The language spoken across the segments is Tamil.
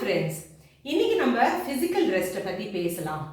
ஃப்ரெண்ட்ஸ், இன்னைக்கு நம்ம ஃபிசிக்கல் ரெஸ்ட்டை பற்றி பேசலாம்.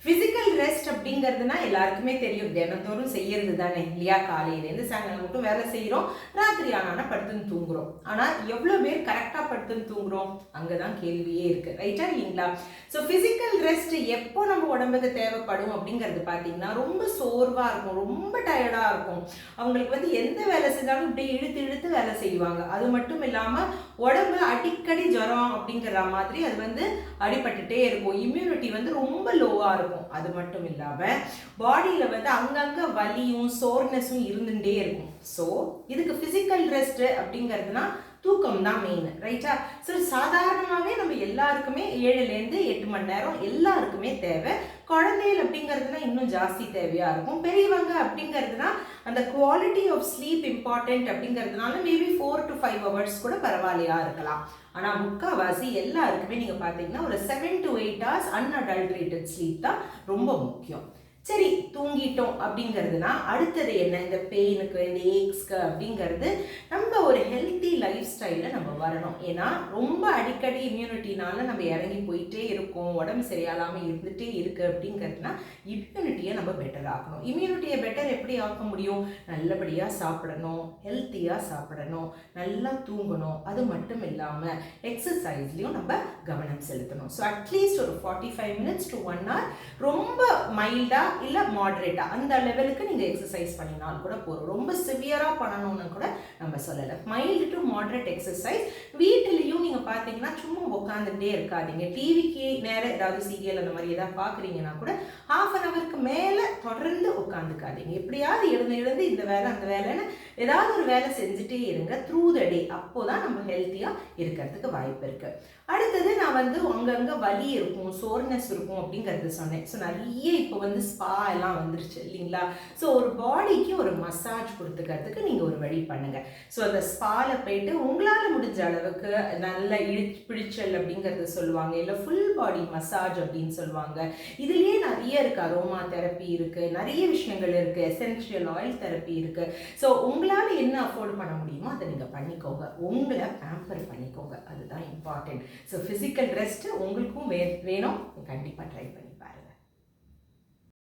ஃபிசிக்கல் ரெஸ்ட் அப்படிங்கிறதுனா எல்லாருக்குமே தெரியும், தினந்தோறும் செய்யறது தானே இல்லையா? காலையிலேருந்து சாயங்காலம் மட்டும் வேலை செய்கிறோம், ராத்திரி ஆனால் படுத்துன்னு தூங்குறோம். ஆனால் எவ்வளோ பேர் கரெக்டாக படுத்துன்னு தூங்குறோம்? அங்கே தான் கேள்வியே இருக்குது, ரைட்டா இல்லைங்களா? ஸோ ஃபிசிக்கல் ரெஸ்ட் எப்போ நம்ம உடம்புக்கு தேவைப்படும் அப்படிங்கிறது பார்த்தீங்கன்னா, ரொம்ப சோர்வாக இருக்கும், ரொம்ப டயர்டாக இருக்கும். அவங்களுக்கு எந்த வேலை செஞ்சாலும் இப்படி இழுத்து இழுத்து வேலை செய்வாங்க. அது மட்டும் இல்லாமல் உடம்பு அடிக்கடி ஜுரம் அப்படிங்கிற மாதிரி அது அடிபட்டுட்டே இருக்கும். இம்யூனிட்டி ரொம்ப லோவாக இருக்கும். அது மட்டும் இல்லாமல் பாடியில் அங்கங்கே வலியும் சோர்னஸும் இருந்துகிட்டே இருக்கும். ஸோ இதுக்கு ஃபிசிக்கல் ரெஸ்ட் அப்படிங்கிறதுனா தூக்கம் தான் மெயின், ரைட்டா? ஸோ சாதாரணமாகவே நம்ம எல்லாருக்குமே 7லேருந்து 8 மணி நேரம் எல்லாருக்குமே தேவை. குழந்தைகள் அப்படிங்கிறதுனா இன்னும் ஜாஸ்தி தேவையாக இருக்கும். பெரியவங்க அப்படிங்கிறதுனா அந்த குவாலிட்டி ஆஃப் ஸ்லீப் இம்பார்ட்டன்ட் அப்படிங்கிறதுனால மேபி 4 to 5 hours கூட பரவாயில்லையா இருக்கலாம். ஆனால் முக்கால்வாசி எல்லாருக்குமே நீங்கள் பார்த்தீங்கன்னா ஒரு 7 to 8 hours அன்அடல்ட்ரேட்டட் ஸ்லீப் தான் ரொம்ப முக்கியம். சரி, தூங்கிட்டோம் அப்படிங்கிறதுனா அடுத்தது என்ன? இந்த பெயினுக்கு, இந்த ஏக்ஸ்க்கு அப்படிங்கிறது நம்ம ஒரு ஹெல்த்தி லைஃப் ஸ்டைலில் நம்ம வரணும். ஏன்னா ரொம்ப அடிக்கடி இம்யூனிட்டினால நம்ம இறங்கி போயிட்டே இருக்கோம், உடம்பு சரியாகாமல் இருந்துகிட்டே இருக்குது. அப்படிங்கிறதுனா இம்யூனிட்டியை நம்ம பெட்டர் ஆக்கணும். இம்யூனிட்டியை பெட்டர் எப்படி ஆக்க முடியும்? நல்லபடியாக சாப்பிடணும், ஹெல்த்தியாக சாப்பிடணும், நல்லா தூங்கணும். அது மட்டும் இல்லாமல் எக்ஸசைஸ்லையும் நம்ம கவனம் செலுத்தணும். ஸோ அட்லீஸ்ட் ஒரு 45 minutes to 1 hour ரொம்ப மைல்டாக இல்லை மாடரேட்டா அந்த லெவலுக்கு நீங்கள் எக்ஸசைஸ் பண்ணினால் கூட போதும். ரொம்ப சிவியராக பண்ணணும்னு கூட நம்ம சொல்லலை. Mild to moderate exercise. வீட்டிலையும் நீங்கள் பார்த்தீங்கன்னா சும்மா உட்காந்துட்டே இருக்காதீங்க. டிவிக்கு நேரம் ஏதாவது சீரியல் அந்த மாதிரி ஏதாவது பார்க்குறீங்கன்னா கூட 1/2 hourக்கு மேலே தொடர்ந்து உட்காந்துக்காதீங்க. எப்படியாவது எழுந்து இந்த வேலை அந்த வேலைன்னு ஏதாவது ஒரு வேலை செஞ்சுட்டே இருங்க த்ரூ த டே. அப்போ தான் நம்ம ஹெல்த்தியாக இருக்கிறதுக்கு வாய்ப்பு இருக்குது. அடுத்தது நான் அங்கங்கே வலி இருக்கும், சோர்னஸ் இருக்கும் அப்படிங்கிறது சொன்னேன். ஸோ நிறைய இப்போ ஸ்பா எல்லாம் வந்துருச்சு இல்லைங்களா? ஸோ ஒரு பாடிக்கு ஒரு மசாஜ் கொடுத்துக்கிறதுக்கு நீங்கள் ஒரு வழி பண்ணுங்கள். ஸோ அந்த ஸ்பாவில் போயிட்டு உங்களால் முடிஞ்ச அளவுக்கு நல்ல பிடிச்சல் அப்படிங்கிறது சொல்லுவாங்க, இல்லை ஃபுல் பாடி மசாஜ் அப்படின்னு சொல்லுவாங்க. இதுலேயே நிறைய இருக்குது. அரோமா தெரப்பி இருக்குது, நிறைய விஷயங்கள் இருக்குது, எசென்ஷியல் ஆயில் தெரப்பி இருக்குது. ஸோ உங்களால் என்ன அஃபோர்ட் பண்ண முடியுமோ அதை நீங்கள் பண்ணிக்கோங்க. உங்களை பேம்பர் பண்ணிக்கோங்க, அதுதான் இம்பார்ட்டன்ட். ஸோ ஃபிசிக்கல் ரெஸ்ட்டு உங்களுக்கும் வேணும், கண்டிப்பாக ட்ரை பண்ணுங்க.